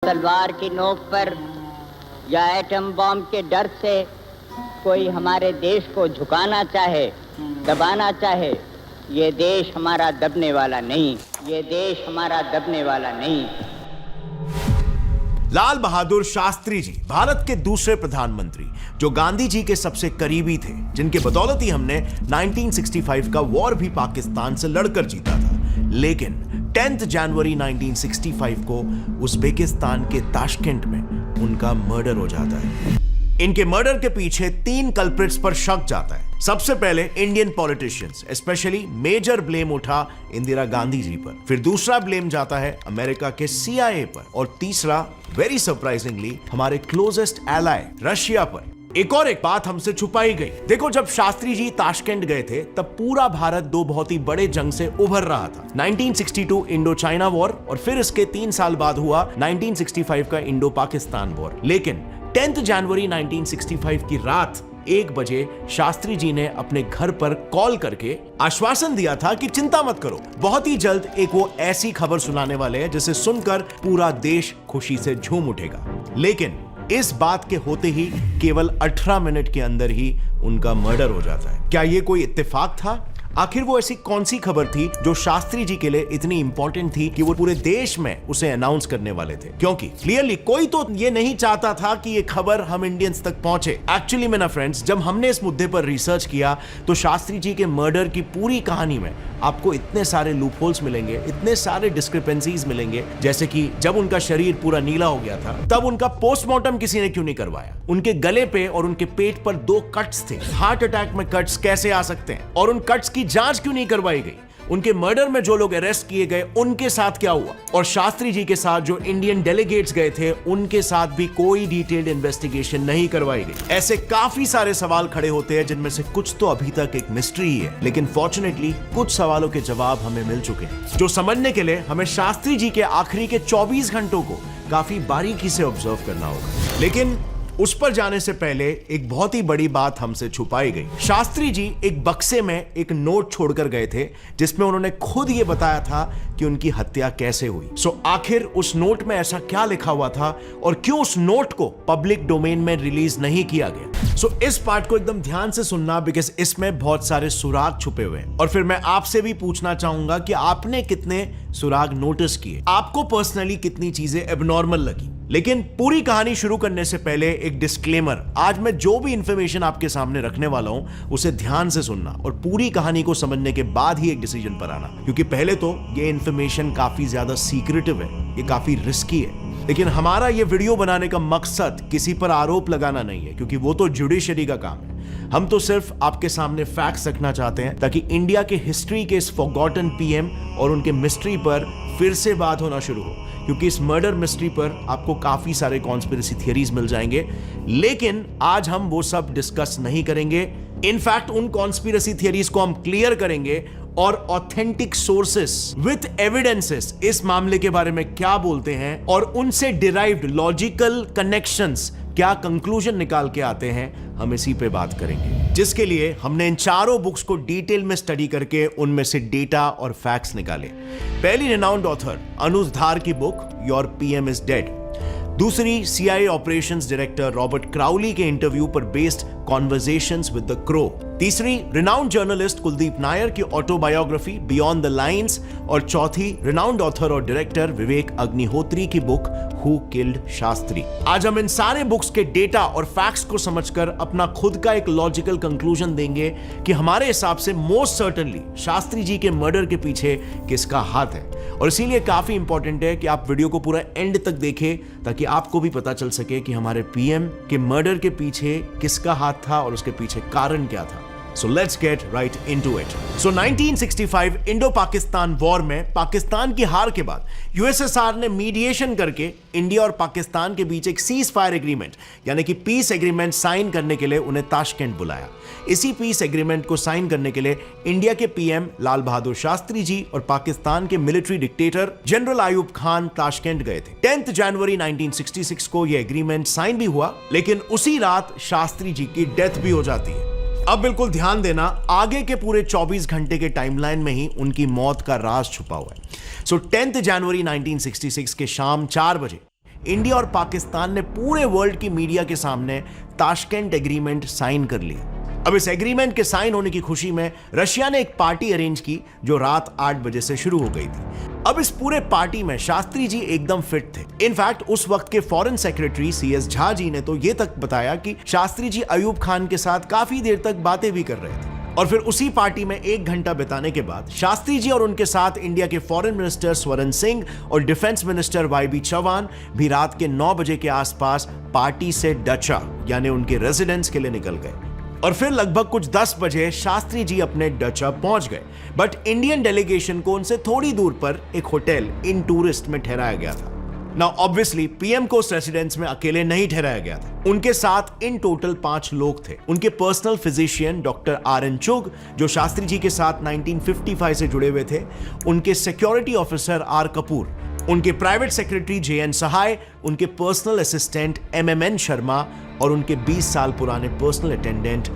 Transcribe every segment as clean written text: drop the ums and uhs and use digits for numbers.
तलवार की नोक पर या एटम बॉम्ब के डर से कोई हमारे देश को झुकाना चाहे, दबाना चाहे, ये देश हमारा दबने वाला नहीं, ये देश हमारा दबने वाला नहीं। लाल बहादुर शास्त्री जी भारत के दूसरे प्रधानमंत्री, जो गांधी जी के सबसे करीबी थे, जिनके बदौलत ही हमने 1965 का वॉर भी पाकिस्तान से लड़कर जीता था। लेकिन 10 जनवरी 1965 को उज्बेकिस्तान के ताशकेंट में उनका मर्डर हो जाता है। इनके मर्डर के पीछे 3 कल्प्रिट्स पर शक जाता है। सबसे पहले Indian politicians, specially major blame उठा इंदिरा गांधी जी पर, फिर दूसरा ब्लेम जाता है अमेरिका के CIA पर, और तीसरा वेरी सरप्राइजिंगली हमारे क्लोजेस्ट एलाय रशिया पर। एक बात हमसे छुपाई गई। देखो, जब शास्त्री जी ताशकेंट गए थे तब पूरा भारत 2 बहुत ही बड़े जंग से उभर रहा था। 1962 इंडो चाइना वॉर और फिर इसके 3 साल बाद हुआ 1965 का इंडो पाकिस्तान वॉर। लेकिन 10 जनवरी 1965 की रात 1 बजे शास्त्री जी ने अपने घर पर कॉल करके आश्वासन दिया था कि चिंता मत करो, बहुत ही जल्द एक वो ऐसी खबर सुनाने वाले हैं जिसे सुनकर पूरा देश खुशी से झूम उठेगा। लेकिन इस बात के होते ही केवल 18 मिनट के अंदर ही उनका मर्डर हो जाता है। क्या ये कोई इत्तेफाक था? आखिर वो ऐसी कौन सी खबर थी जो शास्त्री जी के लिए इतनी इंपॉर्टेंट थी कि वो पूरे देश में उसे अनाउंस करने वाले थे? क्योंकि क्लियरली कोई तो ये नहीं चाहता था कि ये खबर हम इंडियंस तक पहुंचे। एक्चुअली मेरा फ्रेंड्स, जब हमने इस मुद्दे पर रिसर्च किया तो शास्त्री जी के मर्डर की पूरी कहानी में आपको इतने सारे लूपहोल्स मिलेंगे, इतने सारे डिस्क्रिपेंसीज मिलेंगे। जैसे कि जब उनका शरीर पूरा नीला हो गया था तब उनका पोस्टमार्टम किसी ने क्यों नहीं करवाया? उनके गले पे और उनके पेट पर 2 कट्स थे। हार्ट अटैक में कट्स कैसे आ सकते हैं? और उन कट्स की जांच क्यों नहीं करवाई गई? उनके मर्डर में जो लोग अरेस्ट किए गए उनके साथ क्या हुआ? और शास्त्री जी के साथ जो इंडियन डेलीगेट्स गए थे उनके साथ भी कोई डिटेल्ड इन्वेस्टिगेशन नहीं करवाई गई। ऐसे काफी सारे सवाल खड़े होते हैं जिनमें से कुछ तो अभी तक एक मिस्ट्री ही है। लेकिन फॉर्चुनेटली कुछ सवालों के जवाब हमें मिल चुके हैं, जो समझने के लिए हमें शास्त्री जी के आखिरी के 24 घंटों को काफी बारीकी से ऑब्जर्व करना होगा। लेकिन उस पर जाने से पहले एक बहुत ही बड़ी बात हमसे छुपाई गई। शास्त्री जी एक बक्से में एक नोट छोड़कर गए थे जिसमें उन्होंने खुद ये बताया था कि उनकी हत्या कैसे हुई। आखिर उस नोट में ऐसा क्या लिखा हुआ था और क्यों उस नोट को पब्लिक डोमेन में रिलीज नहीं किया गया? इस पार्ट को एकदम ध्यान से सुनना, बिकॉज इसमें बहुत सारे सुराग छुपे हुए हैं। और फिर मैं आपसे भी पूछना चाहूंगा कि आपने कितने सुराग नोटिस किए, आपको पर्सनली कितनी चीजें एबनॉर्मल लगी। लेकिन पूरी कहानी शुरू करने से पहले एक डिस्क्लेमर, आज मैं जो भी इंफॉर्मेशन आपके सामने रखने वाला हूं उसे ध्यान से सुनना और पूरी कहानी को समझने के बाद ही एक डिसीजन पर आना, क्योंकि पहले तो ये इंफॉर्मेशन काफी ज्यादा सीक्रेटिव है, ये काफी रिस्की है। लेकिन हमारा ये वीडियो बनाने का मकसद किसी पर आरोप लगाना नहीं है, क्योंकि वो तो जुडिशरी का काम है। हम तो सिर्फ आपके सामने फैक्ट्स रखना चाहते हैं ताकि इंडिया के हिस्ट्री के इस फॉरगॉटन PM और उनके मिस्ट्री पर फिर से बात होना शुरू हो, क्योंकि इस मर्डर मिस्ट्री पर आपको काफी सारे कॉन्स्पिरेसी थियरीज मिल जाएंगे। लेकिन आज हम वो सब डिस्कस नहीं करेंगे। इनफैक्ट उन कॉन्स्पिरेसी थियरीज को हम क्लियर करेंगे और ऑथेंटिक सोर्सेस विथ एविडेंसेस इस मामले के बारे में क्या बोलते हैं और उनसे डिराइव्ड लॉजिकल कनेक्शंस क्या कंक्लूजन निकाल के आते हैं, हम इसी पे बात करेंगे। जिसके लिए हमने इन चारों बुक्स को डिटेल में स्टडी करके उनमें से डेटा और फैक्ट्स निकाले। पहली रिनाउंड ऑथर अनुज धार की book your PM is dead, दूसरी CIA operations director Robert Crowley के इंटरव्यू पर based conversations with the crow, तीसरी रिनाउंड जर्नलिस्ट कुलदीप नायर की ऑटोबायोग्राफी बियॉन्ड द लाइंस, और चौथी रिनाउंड ऑथर और डायरेक्टर विवेक अग्निहोत्री की बुक हु किल्ड शास्त्री। आज हम इन सारे बुक्स के डेटा और फैक्ट्स को समझकर अपना खुद का एक लॉजिकल कंक्लूजन देंगे कि हमारे हिसाब से मोस्ट सर्टेनली शास्त्री जी के मर्डर के पीछे किसका हाथ है। और इसीलिए काफी इंपॉर्टेंट है कि आप वीडियो को पूरा एंड तक देखें ताकि आपको भी पता चल सके कि हमारे PM के मर्डर के पीछे किसका हाथ था और उसके पीछे कारण क्या था। So let's get right into it. So 1965 Indo Pakistan war में पाकिस्तान की हार के बाद USSR ने मीडिएशन करके इंडिया और पाकिस्तान के बीच एक सीज फायर एग्रीमेंट यानी कि पीस एग्रीमेंट साइन करने के लिए उन्हें ताशकेंट बुलाया। इसी पीस एग्रीमेंट को साइन करने के लिए इंडिया के PM लाल बहादुर शास्त्री जी और पाकिस्तान के military dictator general Ayub Khan Tashkent गए थे। 10 जनवरी 1966 को यह एग्रीमेंट साइन भी हुआ, लेकिन उसी रात शास्त्री जी की डेथ भी हो जाती है। अब बिल्कुल ध्यान देना, आगे के पूरे 24 घंटे के टाइमलाइन में ही उनकी मौत का राज छुपा हुआ है। 10 जनवरी 1966 के शाम 4 बजे इंडिया और पाकिस्तान ने पूरे वर्ल्ड की मीडिया के सामने ताशकेंट एग्रीमेंट साइन कर लिया। अब इस एग्रीमेंट के साइन होने की खुशी में रशिया ने एक पार्टी अरेंज की जो रात 8 बजे से शुरू हो गई थी। अब इस पूरे पार्टी में शास्त्री जी एकदम फिट थे। इनफैक्ट उस वक्त के foreign secretary CS Jha ji ने तो ये तक बताया कि शास्त्री जी अयूब खान के साथ काफी देर तक बातें भी कर रहे थे। और फिर उसी पार्टी में 1 घंटा बिताने के बाद शास्त्री जी और उनके साथ इंडिया के फॉरेन मिनिस्टर स्वरण सिंह और डिफेंस मिनिस्टर YB चौहान भी रात के 9 बजे के आसपास पार्टी से डचा यानी उनके रेजिडेंस के लिए निकल गए। और फिर लगभग कुछ 10 बजे शास्त्री जी अपने डचा पहुंच गए, बट इंडियन डेलीगेशन को उनसे थोड़ी दूर पर एक होटल इन टूरिस्ट में ठहराया गया था। नाउ ऑब्वियसली पीएम को उस रेसिडेंस में अकेले नहीं ठहराया गया था। उनके साथ इन टोटल 5 लोग थे। उनके पर्सनल फिजिशियन डॉक्टर RN चुग जो शास्त्री जी के साथ 1955 से जुड़े हुए थे, उनके सिक्योरिटी ऑफिसर R कपूर, उनके प्राइवेट सेक्रेटरी JN सहाय, उनके पर्सनल असिस्टेंट MMN शर्मा और उनके 20 साल पुराने पर्सनल अटेंडेंट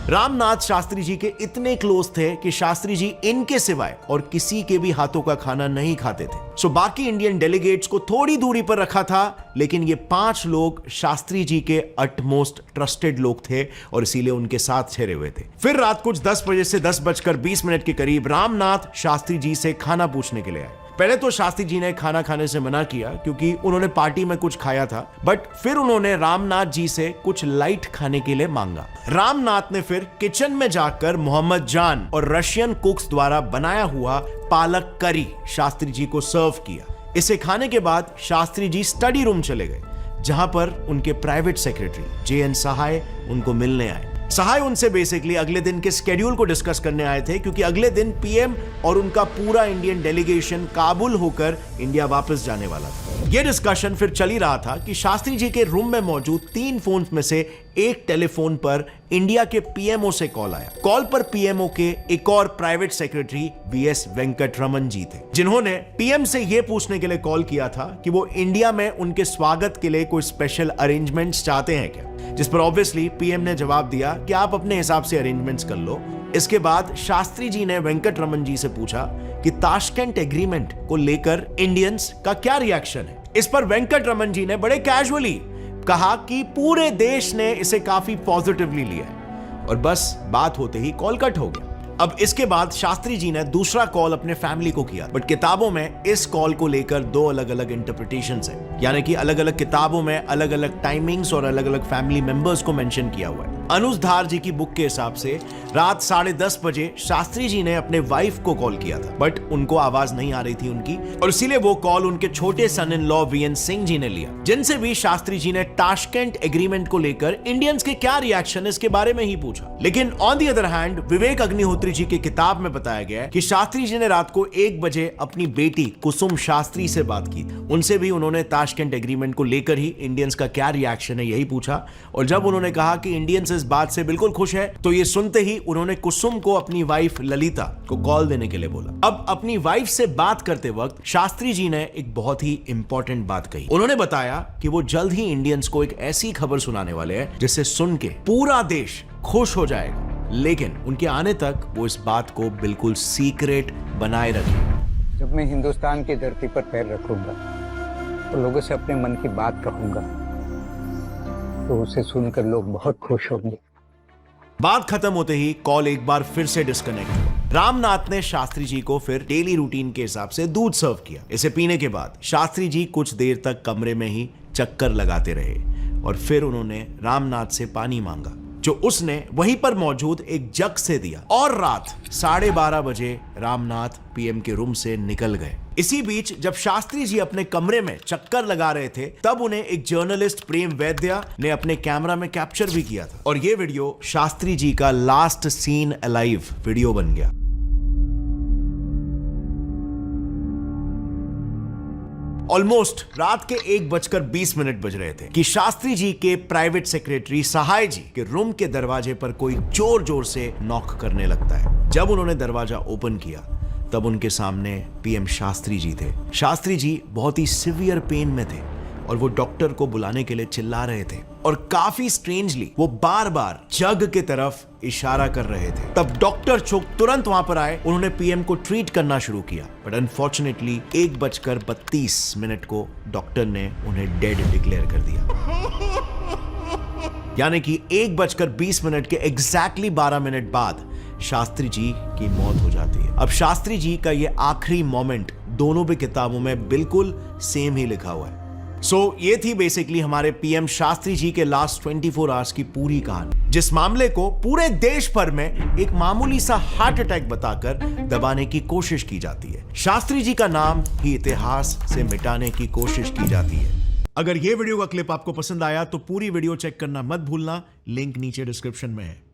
रामनाथ शास्त्री जी के इतने क्लोज थे कि शास्त्री जी इनके सिवाय और किसी के भी हाथों का खाना नहीं खाते थे। सो बाकी इंडियन डेलीगेट्स को थोड़ी दूरी पर रखा था, लेकिन ये 5 लोग शास्त्री जी के अटमोस्ट ट्रस्टेड लोग थे और इसीलिए उनके साथ ठहरे हुए थे। फिर रात कुछ 10 बजे से 10:20 के करीब रामनाथ शास्त्री जी से खाना पूछने के लिए आए। पहले तो शास्त्री जी ने खाना खाने से मना किया क्योंकि उन्होंने पार्टी में कुछ खाया था, बट फिर उन्होंने रामनाथ जी से कुछ लाइट खाने के लिए मांगा। रामनाथ ने फिर किचन में जाकर मोहम्मद जान और रशियन कुक्स द्वारा बनाया हुआ पालक करी शास्त्री जी को सर्व किया। इसे खाने के बाद शास्त्री जी स्टडी रूम चले गए, जहां पर उनके प्राइवेट सेक्रेटरी JN सहाय उनको मिलने आए। सहाय उनसे बेसिकली अगले दिन के स्केड्यूल को डिस्कस करने आए थे, क्योंकि अगले दिन पीएम और उनका पूरा इंडियन डेलीगेशन काबुल होकर इंडिया वापस जाने वाला था। यह डिस्कशन फिर चल ही रहा था कि शास्त्री जी के रूम में मौजूद 3 फोन में से एक टेलीफोन पर इंडिया के PMO से कॉल आया। कॉल पर PMO के एक और प्राइवेट सेक्रेटरी VS वेंकटरमन जी थे, जिन्होंने PM से यह पूछने के लिए कॉल किया था कि वो इंडिया में उनके स्वागत के लिए कोई स्पेशल अरेंजमेंट्स चाहते हैं क्या, जिस पर ऑब्वियसली PM ने जवाब दिया कि आप अपने हिसाब से अरेंजमेंट्स कर लो। इसके बाद शास्त्री जी ने वेंकटरमन जी से पूछा कि ताशकेंट एग्रीमेंट को लेकर इंडियंस का क्या रिएक्शन है। इस पर वेंकटरमन जी ने बड़े कैजुअली कहा कि पूरे देश ने इसे काफी पॉजिटिवली लिया है, और बस बात होते ही कॉल कट हो गया। अब इसके बाद शास्त्री जी ने दूसरा कॉल अपने फैमिली को किया, बट किताबों में इस कॉल को लेकर 2 अलग अलग इंटरप्रिटेशंस हैं, यानी कि अलग अलग किताबों में अलग अलग टाइमिंग्स और अलग अलग फैमिली मेंबर्स को मेंशन किया हुआ है। अनुज धार जी की बुक के हिसाब से रात 10:30 बजे शास्त्री जी ने अपने वाइफ को कॉल किया था, बट उनको आवाज नहीं आ रही थी उनकी, और इसीलिए वो कॉल उनके छोटे सन in law VN Singh ji ने लिया, जिनसे भी शास्त्री जी ने ताशकेंट एग्रीमेंट को लेकर इंडियंस के क्या रिएक्शन इसके बारे में ही पूछा। लेकिन on the other hand Vivek Agnihotri ji की किताब में बताया गया है कि शास्त्री जी ने रात को 1 बजे अपनी बेटी कुसुम शास्त्री से बात की। उनसे भी उन्होंने ताशकेंट एग्रीमेंट को लेकर ही इंडियंस का क्या रिएक्शन है यही पूछा, और जब उन्होंने कहा कि इंडियंस इस बात से बिल्कुल खुश है, तो ये सुनते ही उन्होंने कुसुम को अपनी वाइफ ललिता को कॉल देने के लिए बोला। अब अपनी वाइफ से बात करते वक्त शास्त्री जी ने एक बहुत ही इंपॉर्टेंट बात कही। उन्होंने बताया कि वो जल्द ही इंडियंस को एक ऐसी खबर सुनाने वाले हैं जिसे सुन के पूरा देश खुश हो जाएगा, लेकिन उनके आने तक वो इस बात को बिल्कुल सीक्रेट बनाए रखें। जब मैं हिंदुस्तान की धरती पर पैर रखूंगा तो लोगों से अपने मन की बात कहूंगा, तो उसे सुनकर लोग बहुत खुश होंगे। बात खत्म होते ही कॉल एक बार फिर से डिस्कनेक्ट हुआ। रामनाथ ने शास्त्री जी को फिर डेली रूटीन के हिसाब से दूध सर्व किया। इसे पीने के बाद शास्त्री जी कुछ देर तक कमरे में ही चक्कर लगाते रहे, और फिर उन्होंने रामनाथ से पानी मांगा, जो उसने वहीं पर मौजूद एक जग से दिया, और रात 12:30 बजे रामनाथ PM के रूम से निकल गए। इसी बीच जब शास्त्री जी अपने कमरे में चक्कर लगा रहे थे, तब उन्हें एक जर्नलिस्ट प्रेम वैद्या ने अपने कैमरा में कैप्चर भी किया था, और यह वीडियो शास्त्री जी का लास्ट सीन अलाइव वीडियो बन गया। ऑलमोस्ट रात के 1:20 बज रहे थे कि शास्त्री जी के प्राइवेट सेक्रेटरी सहाय जी के रूम के दरवाजे पर कोई जोर जोर से नॉक करने लगता है। जब उन्होंने दरवाजा ओपन किया, तब उनके सामने PM शास्त्री जी थे। शास्त्री जी बहुत ही सिवियर पेन में थे, और वो डॉक्टर को बुलाने के लिए चिल्ला रहे थे और काफी स्ट्रेंजली वो बार बार जग की तरफ इशारा कर रहे थे। तब डॉक्टर चोक तुरंत वहां पर आए, उन्होंने पीएम को ट्रीट करना शुरू किया, बट अनफॉर्चुनेटली 1:32 को डॉक्टर ने उन्हें डेड डिक्लेयर कर दिया। यानी कि 1:20 के एग्जैक्टली 12 मिनट बाद शास्त्री जी की मौत हो जाती है। अब शास्त्री जी का ये आखिरी मोमेंट दोनों भी किताबों में बिल्कुल सेम ही लिखा हुआ है। ये थी बेसिकली हमारे पीएम शास्त्री जी के लास्ट 24 आवर्स की पूरी कहानी, जिस मामले को पूरे देश भर में एक मामूली सा हार्ट अटैक बताकर दबाने की कोशिश की जाती है। शास्त्री जी का नाम ही इतिहास से मिटाने की कोशिश की जाती है। अगर ये वीडियो का क्लिप आपको पसंद आया तो पूरी वीडियो चेक करना मत भूलना, लिंक नीचे डिस्क्रिप्शन में है।